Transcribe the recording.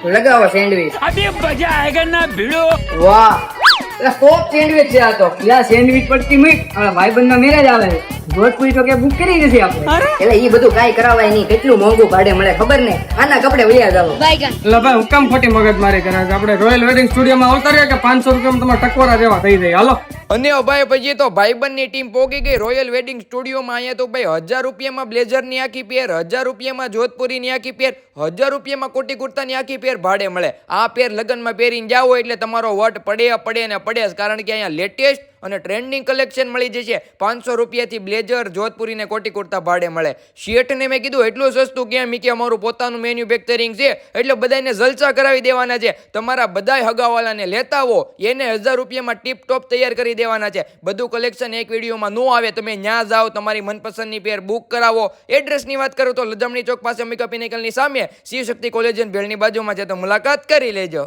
લગાવો સેન્ડવિચ. अभी मजा आएगा ना भिड़ो. વાહ, એટલે ટોપ સેન્ડવિચ છે આ તો. લા સેન્ડવિચ પડતી મૂક, હવે ભાઈબંધનો મેરેજ આવે છે. જોધપુરી તો કે બુક કરી નથી આપણે. એટલે ઈ બધું કાઈ કરાવાય નહીં. કેટલું મોંઘું ભાડે મળે ખબર ને. આના કપડે વળ્યા જાવ. એટલે ભાઈ હુકમ ખોટી મગજ મારી કરે છે. આપણે રોયલ વેડિંગ સ્ટુડિયોમાં આવતા રહ્યા કે 500 રૂપિયામાં તમારા ટકોરા જેવા થઈ જાય. હાલો. અને ભાઈ પછી તો ભાઈબંધની ટીમ પોગી ગઈ રોયલ વેડિંગ સ્ટુડિયોમાં. અહીંયા તો ભાઈ 1000 રૂપિયામાં બ્લેઝરની આખી પેર, 1000 રૂપિયામાં જોધપુરીની આખી પેર, 1000 રૂપિયામાં કોટી કુર્તાની આખી પેર ભાડે મળે. આ પેર લગ્નમાં પહેરીને જાઓ એટલે તમારો વટ પડે ને પડે જ. કારણ કે અહીંયા લેટેસ્ટ અને ટ્રેન્ડિંગ કલેક્શન મળી જશે. 500 રૂપિયાથી બ્લેઝર, જોધપુરી ને કોટી કુર્તા ભાડે મળે. શેઠને મેં કીધું એટલું સસ્તું ક્યાં મીકે, અમારું પોતાનું મેન્યુફેક્ચરિંગ છે એટલે બધાને જલસા કરાવી દેવાના છે. તમારા બધાય હગાવાલાને લેતા આવો, એને 1000 રૂપિયામાં ટીપ ટોપ તૈયાર કરી દેવાના છે. બધું કલેક્શન એક વિડીયોમાં ન આવે. તમે ન્યા જાઓ, તમારી મનપસંદની પેર બુક કરાવો. એડ્રેસની વાત કરું તો લજમણી ચોક પાસે અંબિકા પિનેકલની સામે શિવશક્તિ કોલેજ ભેળની બાજુમાં છે, તો મુલાકાત કરી લેજો.